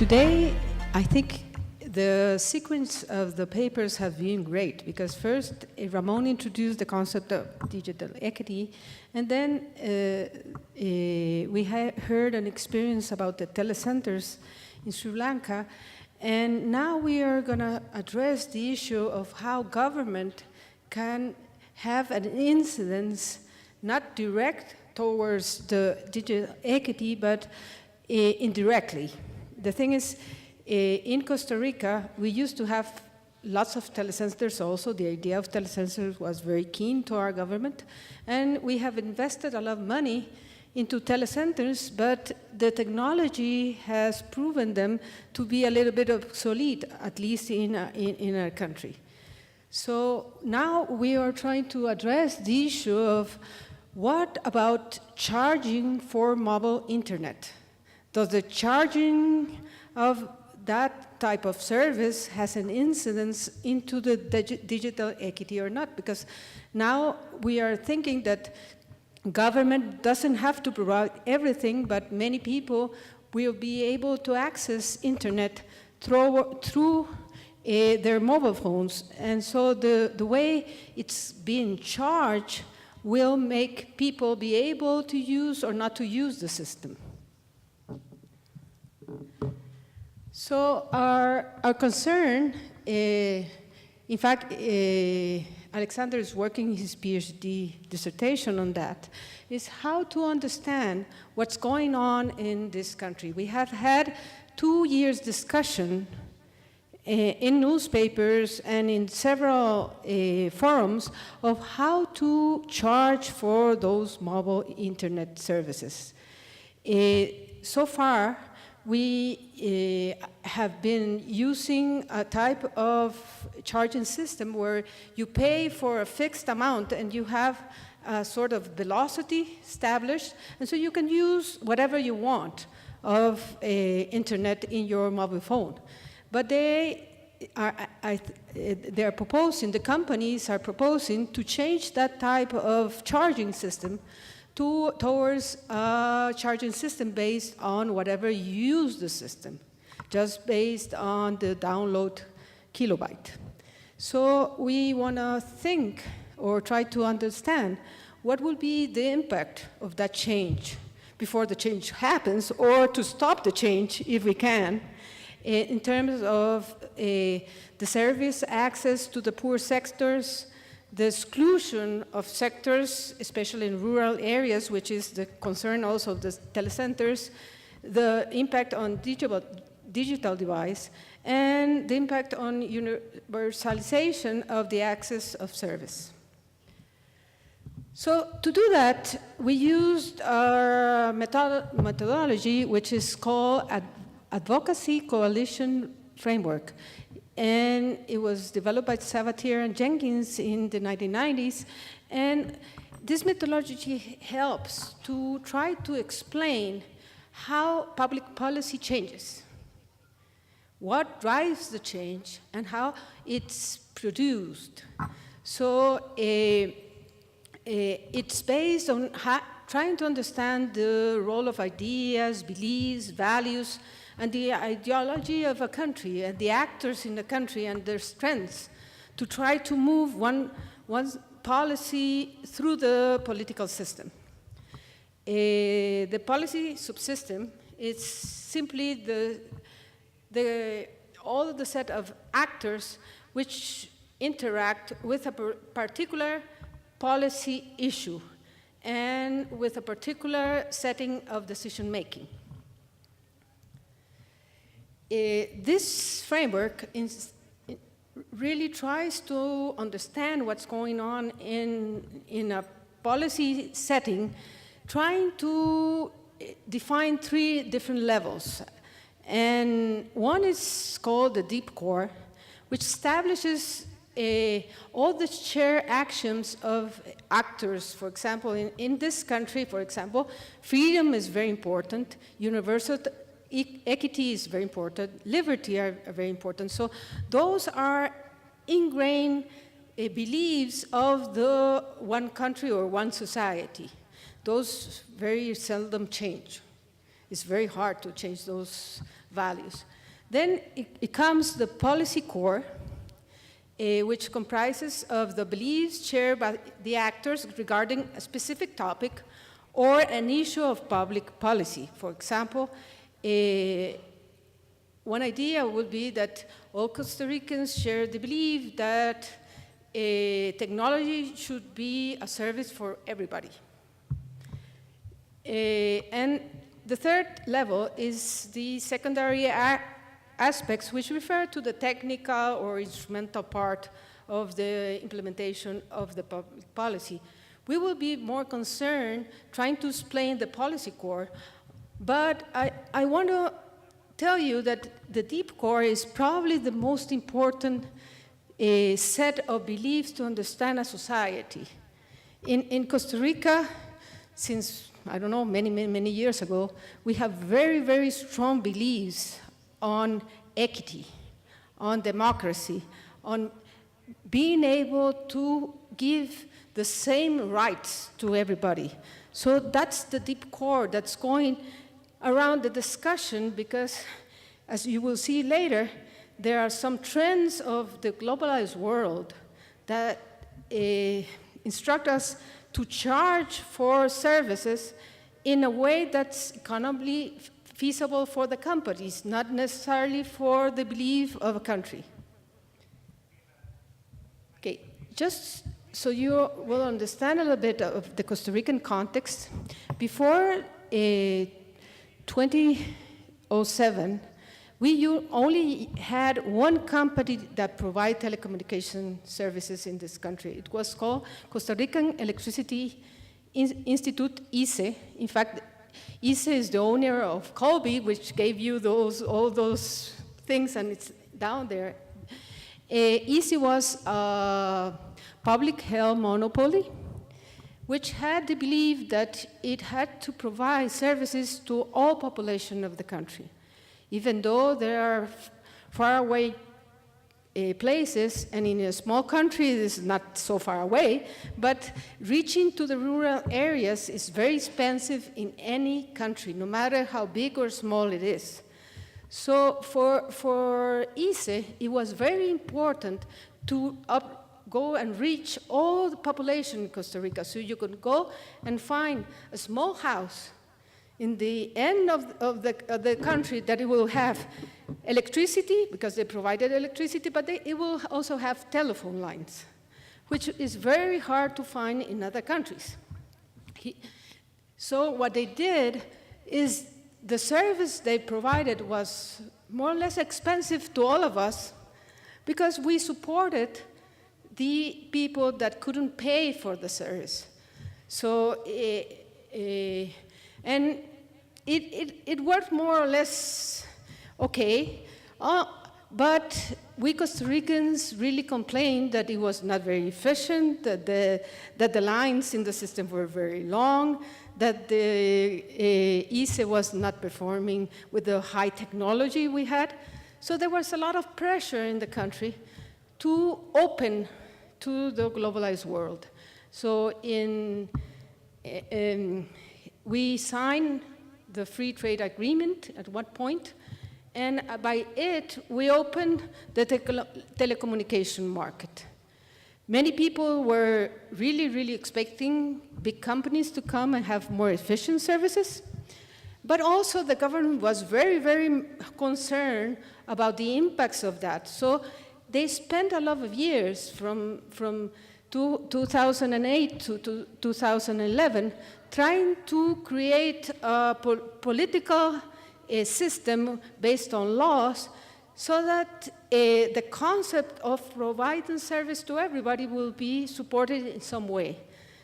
Today, I think the sequence of the papers have been great, because first Ramon introduced the concept of digital equity, and then we heard an experience about the telecenters in Sri Lanka, and now we are going to address the issue of how government can have an incidence, not direct towards the digital equity, but indirectly. The thing is, in Costa Rica, we used to have lots of telecenters also. The idea of telecenters was very keen to our government. And we have invested a lot of money into telecenters, but the technology has proven them to be a little bit obsolete, at least in our country. So now we are trying to address the issue of what about charging for mobile internet? Does the charging of that type of service has an incidence into the digital equity or not? Because now we are thinking that government doesn't have to provide everything, but many people will be able to access internet through their mobile phones. And so the way it's being charged will make people be able to use or not to use the system. So our concern, in fact, Alexander is working his PhD dissertation on that, is how to understand what's going on in this country. We have had 2 years discussion in newspapers and in several forums of how to charge for those mobile internet services. So far, we have been using a type of charging system where you pay for a fixed amount and you have a sort of velocity established, and so you can use whatever you want of internet in your mobile phone. But they are proposing, the companies are proposing to change that type of charging system towards a charging system based on whatever you use the system, just based on the download kilobyte. So we want to think or try to understand what will be the impact of that change before the change happens, or to stop the change if we can, in terms of the service access to the poor sectors, the exclusion of sectors, especially in rural areas, which is the concern also of the telecenters, the impact on digital device, and the impact on universalization of the access of service. So to do that, we used our methodology, which is called Advocacy Coalition Framework. And it was developed by Sabatier and Jenkins in the 1990s. And this methodology helps to try to explain how public policy changes, what drives the change, and how it's produced. So it's based on trying to understand the role of ideas, beliefs, values, and the ideology of a country, and the actors in the country and their strengths, to try to move one policy through the political system. The policy subsystem is simply all the set of actors which interact with a particular policy issue and with a particular setting of decision making. This framework really tries to understand what's going on in a policy setting, trying to define 3 different levels. And one is called the deep core, which establishes all the shared actions of actors. For example, in this country, for example, freedom is very important, universal equity is very important, liberty are very important. So those are ingrained beliefs of the one country or one society. Those very seldom change. It's very hard to change those values. Then it comes the policy core, which comprises of the beliefs shared by the actors regarding a specific topic or an issue of public policy. For example, one idea would be that all Costa Ricans share the belief that technology should be a service for everybody. And the third level is the secondary aspects, which refer to the technical or instrumental part of the implementation of the public policy. We will be more concerned trying to explain the policy core, but I want to tell you that the deep core is probably the most important set of beliefs to understand a society. In Costa Rica, since, I don't know, many years ago, we have very, very strong beliefs on equity, on democracy, on being able to give the same rights to everybody. So that's the deep core that's going around the discussion, because as you will see later, there are some trends of the globalized world that instruct us to charge for services in a way that's economically feasible for the companies, not necessarily for the belief of a country. Okay, just so you will understand a little bit of the Costa Rican context, before 2007, we only had one company that provided telecommunication services in this country. It was called Costa Rican Electricity Institute, ICE. In fact, ICE is the owner of Colby, which gave you all those things, and it's down there. ICE was a public health monopoly, which had the belief that it had to provide services to all population of the country. Even though there are faraway places, and in a small country, this is not so far away, but reaching to the rural areas is very expensive in any country, no matter how big or small it is. So for ICE, it was very important to go and reach all the population in Costa Rica. So you could go and find a small house in the end of the country that it will have electricity, because they provided electricity, but it will also have telephone lines, which is very hard to find in other countries. So what they did is the service they provided was more or less expensive to all of us, because we supported the people that couldn't pay for the service. So, and it worked more or less okay, but we Costa Ricans really complained that it was not very efficient, that the lines in the system were very long, that the ICE was not performing with the high technology we had. So there was a lot of pressure in the country to open to the globalized world. So we signed the free trade agreement at one point, and by it, we opened the telecommunication market. Many people were really expecting big companies to come and have more efficient services, but also the government was very concerned about the impacts of that. So they spent a lot of years from 2008 to 2011 trying to create a political system based on laws so that the concept of providing service to everybody will be supported in some way.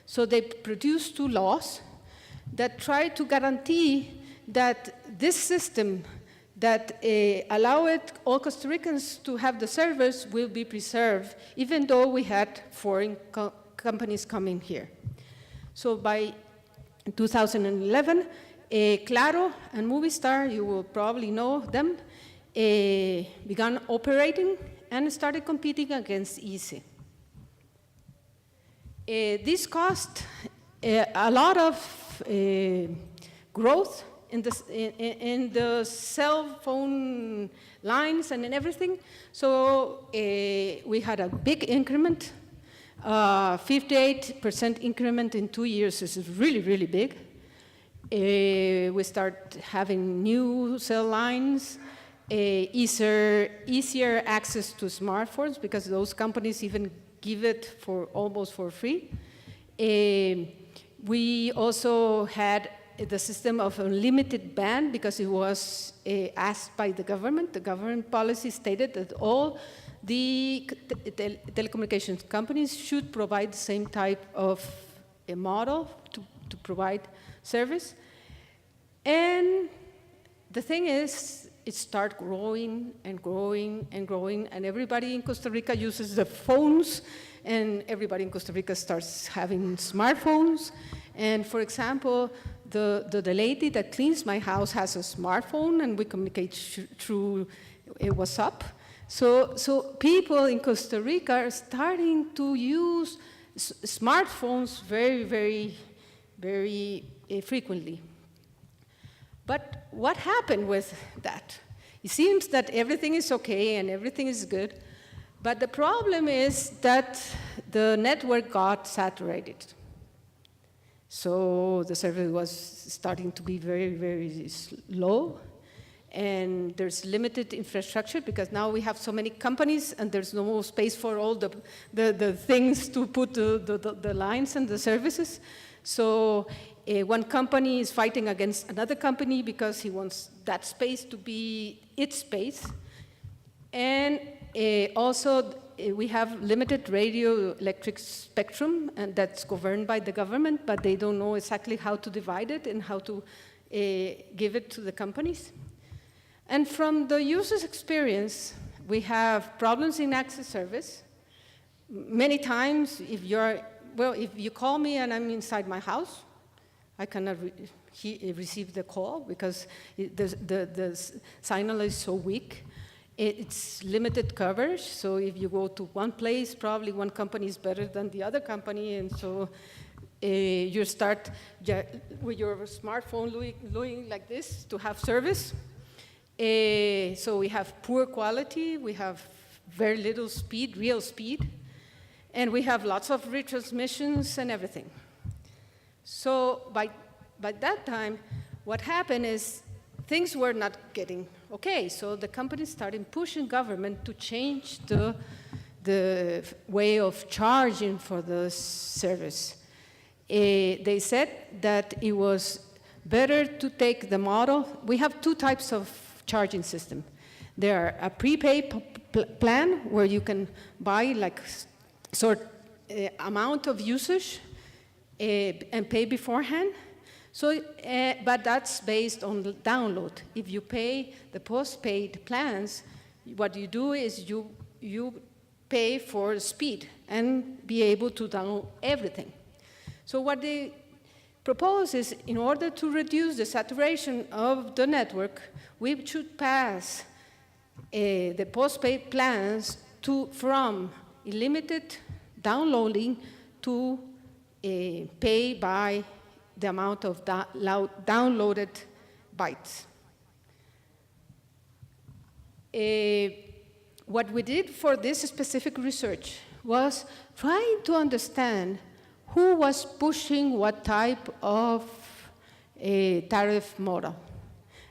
So they produced two laws that try to guarantee that this system that allowed all Costa Ricans to have the service will be preserved, even though we had foreign companies coming here. So by 2011, Claro and Movistar, you will probably know them, began operating and started competing against ICE. This caused a lot of growth in the cell phone lines and in everything. So we had a big increment. 58% increment in 2 years is really, really big. We start having new cell lines, easier access to smartphones because those companies even give it almost for free. We also had the system of unlimited band because it was asked by the government. The government policy stated that all the telecommunications companies should provide the same type of a model to provide service. And the thing is, it started growing and growing and growing, and everybody in Costa Rica uses the phones, and everybody in Costa Rica starts having smartphones. And for example, the lady that cleans my house has a smartphone, and we communicate through WhatsApp. So people in Costa Rica are starting to use smartphones very, very, very frequently. But what happened with that? It seems that everything is okay and everything is good, but the problem is that the network got saturated. So the service was starting to be very, very slow, and there's limited infrastructure because now we have so many companies and there's no space for all the things to put the lines and the services. So one company is fighting against another company because he wants that space to be its space. And also we have limited radio electric spectrum, and that's governed by the government, but they don't know exactly how to divide it and how to give it to the companies. And from the user's experience, we have problems in access service. Many times, if you call me and I'm inside my house, I cannot receive the call because the signal is so weak. It's limited coverage, so if you go to one place, probably one company is better than the other company, and so you start with your smartphone doing like this to have service. So we have poor quality, we have very little speed, real speed, and we have lots of retransmissions and everything. So by that time, what happened is things were not getting okay. So the companies started pushing government to change the way of charging for the service. They said that it was better to take the model. We have two types of charging system. There are a prepaid plan where you can buy like amount of usage and pay beforehand. So, but that's based on the download. If you pay the postpaid plans, what you do is you pay for speed and be able to download everything. So what they propose is, in order to reduce the saturation of the network, we should pass the postpaid plans from limited downloading to pay by the amount of downloaded bytes. What we did for this specific research was trying to understand who was pushing what type of a tariff model,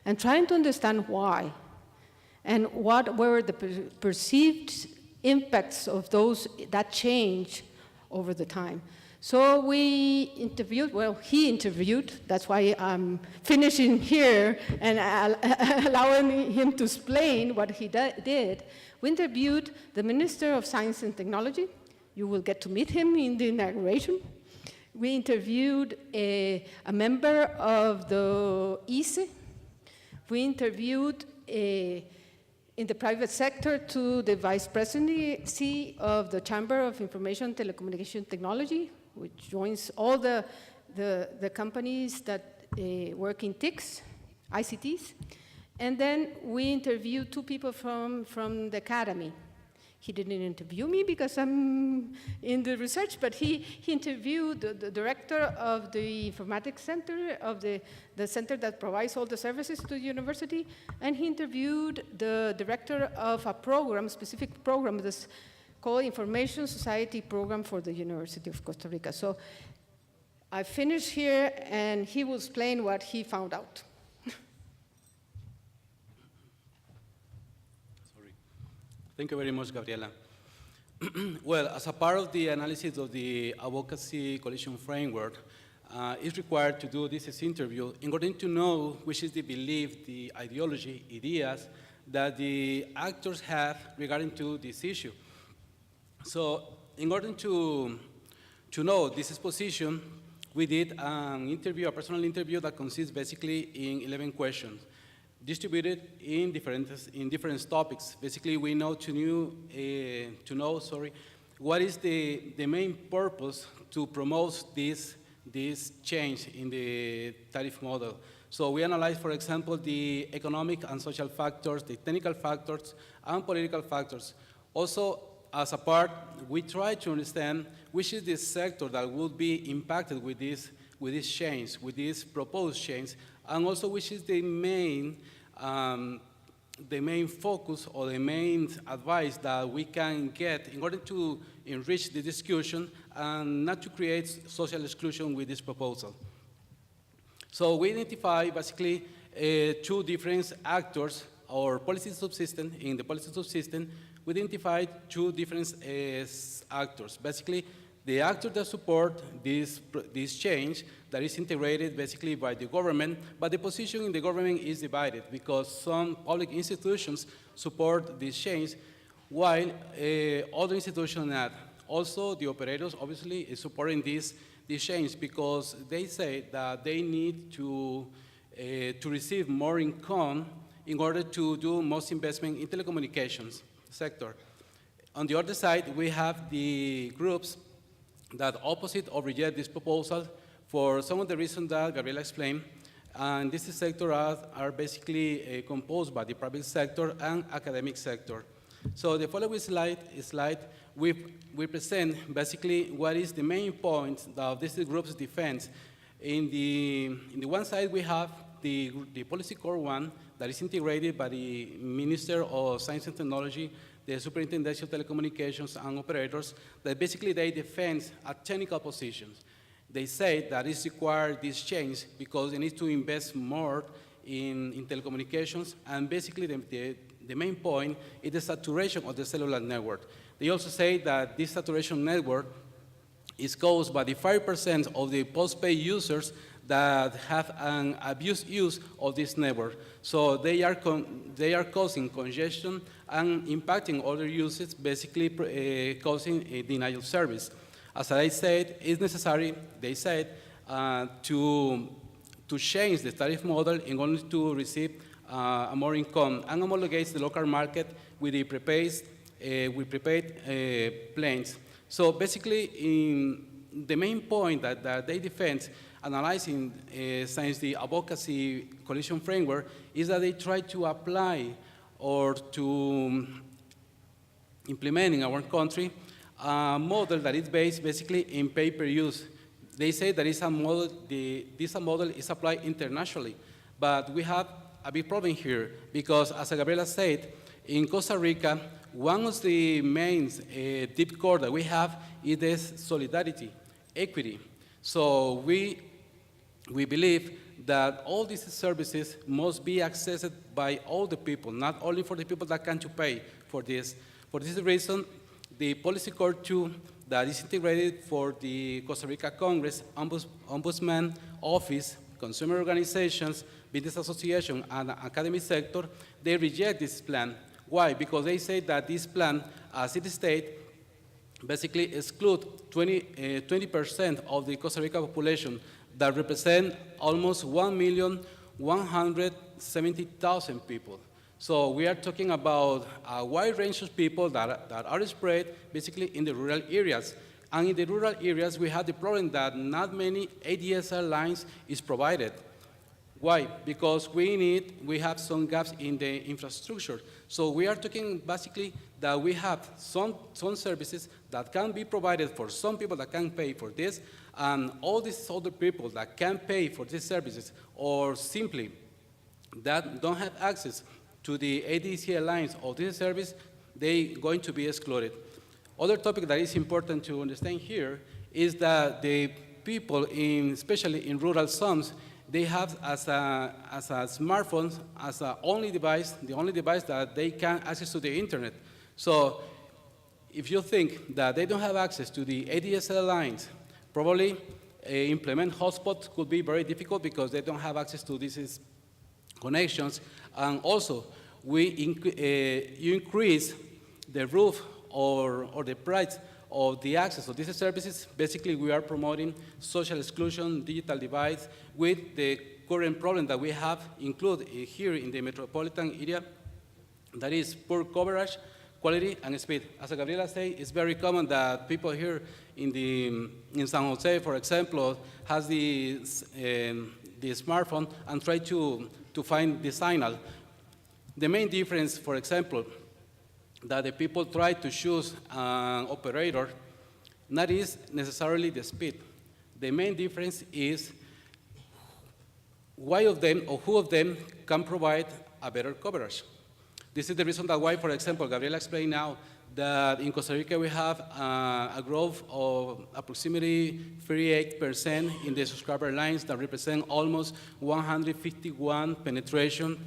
and trying to understand why, and what were the perceived impacts of that change over the time. So we interviewed, he interviewed, that's why I'm finishing here and allowing him to explain what he did. We interviewed the Minister of Science and Technology. You will get to meet him in the inauguration. We interviewed a member of the ICE. We interviewed in the private sector to the Vice Presidency of the Chamber of Information and Telecommunication Technology, which joins all the companies that work in TICs, ICTs. And then we interviewed two people from the academy, He didn't interview me because I'm in the research, but he interviewed the director of the informatics center, of the center that provides all the services to the university, and he interviewed the director of a program, specific program that's called Information Society Program for the University of Costa Rica. So I finished here, and he will explain what he found out. Thank you very much, Gabriela. Well, as a part of the analysis of the Advocacy Coalition Framework, it's required to do this interview in order to know which is the belief, the ideology, ideas that the actors have regarding to this issue. So in order to know this position, we did an interview, a personal interview that consists basically in 11 questions, distributed in different topics. Basically, we know to know, what is the main purpose to promote this change in the tariff model. So we analyze, for example, the economic and social factors, the technical factors, and political factors. Also, as a part, we try to understand which is the sector that will be impacted with this change, with this proposed change, and also which is the main focus or the main advice that we can get in order to enrich the discussion and not to create social exclusion with this proposal. So we identify basically two different actors or policy subsystem. In the policy subsystem, we identified two different actors. Basically, the actors that support this change that is integrated basically by the government, but the position in the government is divided because some public institutions support this change while other institutions not. Also, the operators obviously is supporting this change because they say that they need to receive more income in order to do most investment in telecommunications sector. On the other side, we have the groups that opposite or reject this proposal for some of the reasons that Gabriela explained. And this sector are basically composed by the private sector and academic sector. So the following slide, we present basically what is the main point of this group's defense. In the one side, we have the policy core one that is integrated by the Minister of Science and Technology, the Superintendent of Telecommunications and Operators, that basically they defend a technical positions. They say that it's required this change because they need to invest more in telecommunications, and basically the main point is the saturation of the cellular network. They also say that this saturation network is caused by the 5% of the postpaid users that have an abused use of this network. So they are causing congestion and impacting other users, basically causing a denial of service. As I said, it's necessary, they said, to change the tariff model in order to receive more income and homologate the local market with the prepaid plans. So basically, the main point that they defend, analyzing since the Advocacy Coalition Framework, is that they try to apply or to implement in our country a model that is based basically in pay-per-use. They say that it's a model, this model is applied internationally, but we have a big problem here because, as Gabriela said, in Costa Rica, one of the main deep core that we have is solidarity, equity. So we believe that all these services must be accessed by all the people, not only for the people that can to pay for this. For this reason, the Policy Core 2 that is integrated for the Costa Rica Congress, Ombudsman Office, consumer organizations, business association, and academic sector, they reject this plan. Why? Because they say that this plan, as it states, basically exclude 20% of the Costa Rica population that represent almost 1,170,000 people. So we are talking about a wide range of people that are spread basically in the rural areas. And in the rural areas, we have the problem that not many ADSL lines is provided. Why? Because we have some gaps in the infrastructure. So we are talking basically that we have some services that can be provided for some people that can pay for this, and all these other people that can pay for these services or simply that don't have access to the ADCL lines of this service, they're going to be excluded. Other topic that is important to understand here is that the people, especially in rural zones, they have as a smartphone as the only device that they can access to the internet. So if you think that they don't have access to the ADSL lines, probably implement hotspots could be very difficult because they don't have access to these connections. And also, you increase the roof or the price of the access of these services. Basically, we are promoting social exclusion, digital divide, with the current problem that we have included here in the metropolitan area, that is poor coverage, quality, and speed. As Gabriela said, it's very common that people here in San Jose, for example, has the smartphone and try to find the signal. The main difference, for example, that the people try to choose an operator, not is necessarily the speed. The main difference is why of them or who of them can provide a better coverage. This is the reason that why, for example, Gabriela explained now that in Costa Rica we have a growth of approximately 38% in the subscriber lines that represent almost 151 penetration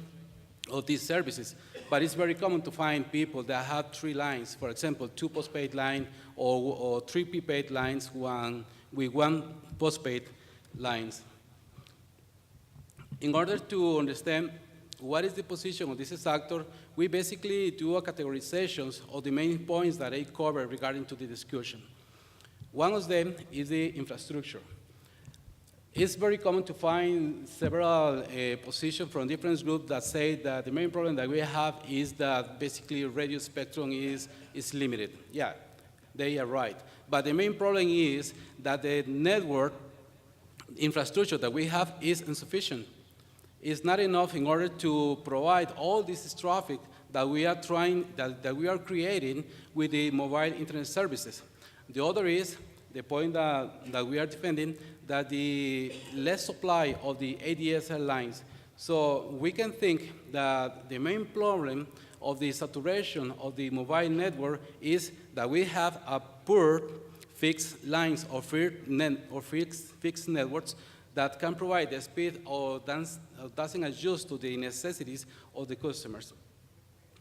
of these services. But it's very common to find people that have 3 lines, for example, 2 postpaid lines or 3 prepaid lines with 1 postpaid lines. In order to understand what is the position of this sector, we basically do a categorization of the main points that I cover regarding to the discussion. One of them is the infrastructure. It's very common to find several positions from different groups that say that the main problem that we have is that basically radio spectrum is limited. Yeah, they are right. But the main problem is that the network infrastructure that we have is insufficient. It's not enough in order to provide all this traffic that we are that we are creating with the mobile internet services. The other is the point that we are defending, that the less supply of the ADSL lines. So we can think that the main problem of the saturation of the mobile network is that we have a poor fixed lines or fixed networks that can provide the speed or doesn't adjust to the necessities of the customers.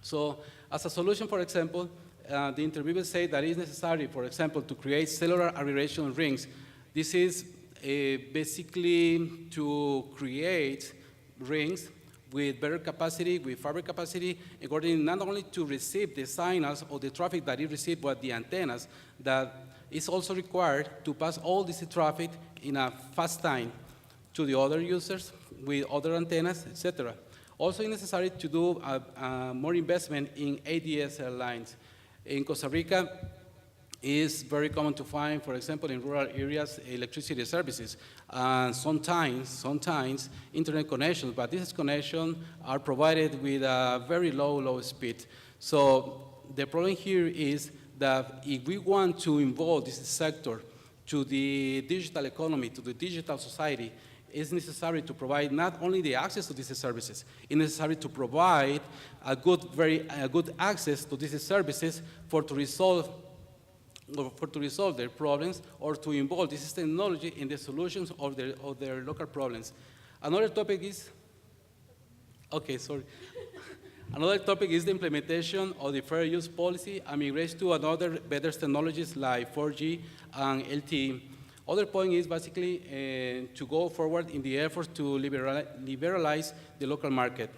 So as a solution, for example, the interviewers say that it is necessary, for example, to create cellular aggregation rings. This is basically to create rings with better capacity, with fiber capacity, in order not only to receive the signals or the traffic that it receives, but the antennas that is also required to pass all this traffic in a fast time to the other users with other antennas, etc. Also, it's necessary to do more investment in ADSL lines. In Costa Rica, it's very common to find, for example, in rural areas, electricity services. Sometimes internet connections, but these connections are provided with a very low speed. So the problem here is that if we want to involve this sector to the digital economy, to the digital society, it's necessary to provide not only the access to these services, it's necessary to provide a good access to these services to resolve their problems or to involve this technology in the solutions of their local problems. Another topic is, Another topic is the implementation of the fair use policy and migration to other better technologies like 4G and LTE. Other point is basically to go forward in the effort to liberalize the local market.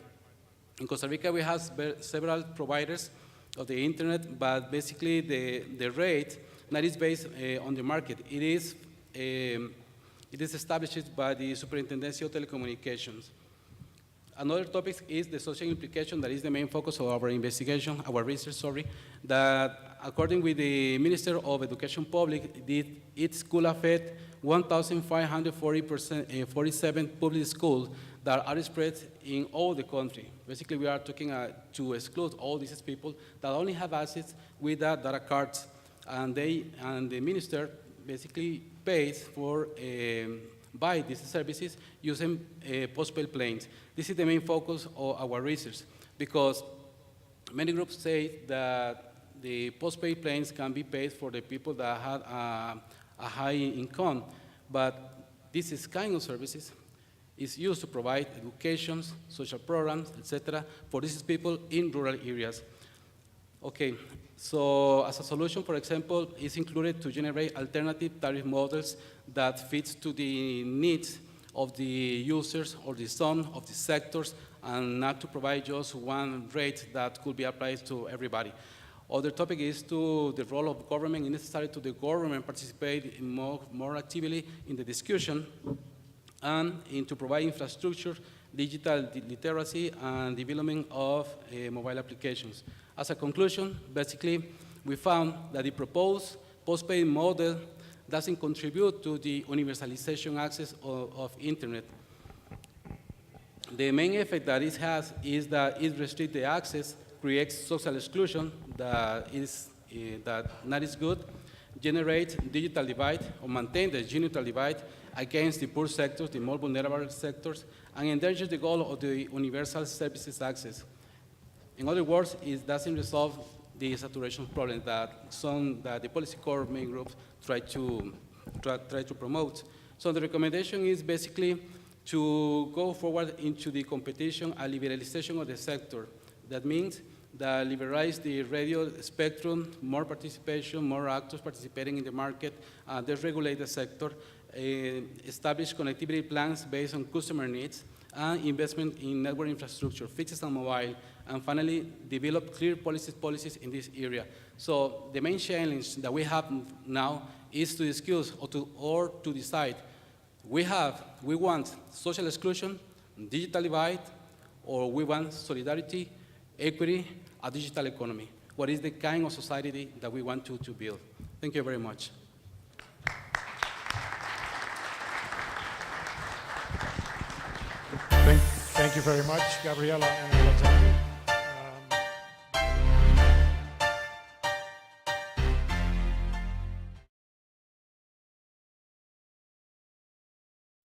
In Costa Rica, we have several providers of the internet, but basically the rate that is based on the market. It is established by the Superintendencia of Telecommunications. Another topic is the social implication that is the main focus of our investigation, our research, sorry, that according with the Minister of Education Public, it could affect 1,547 public schools that are spread in all the country. Basically, we are talking to exclude all these people that only have access with that data cards, and the minister basically pays for buy these services using postpaid plans. This is the main focus of our research, because many groups say that the postpaid plans can be paid for the people that have a high income, but this is kind of services is used to provide education, social programs, etc., for these people in rural areas. Okay, so as a solution, for example, is included to generate alternative tariff models that fits to the needs of the users or the zone of the sectors, and not to provide just one rate that could be applied to everybody. Other topic is to the role of government. It's necessary to the government participate more actively in the discussion, and to provide infrastructure, digital literacy, and development of mobile applications. As a conclusion, basically, we found that the proposed postpaid model doesn't contribute to the universalization access of internet. The main effect that it has is that it restricts the access, creates social exclusion that not is good, generates digital divide, or maintain the digital divide against the poor sectors, the more vulnerable sectors, and endangers the goal of the universal services access. In other words, it doesn't resolve the saturation problem that the policy core main groups try to promote. So the recommendation is basically to go forward into the competition and liberalization of the sector. That means that liberalize the radio spectrum, more participation, more actors participating in the market, deregulate the sector, establish connectivity plans based on customer needs, and investment in network infrastructure, fixed and mobile, and finally, develop clear policies in this area. So the main challenge that we have now is to discuss or to decide. We want social exclusion, digital divide, or we want solidarity, equity, a digital economy. What is the kind of society that we want to build? Thank you very much. Thank you very much, Gabriela. And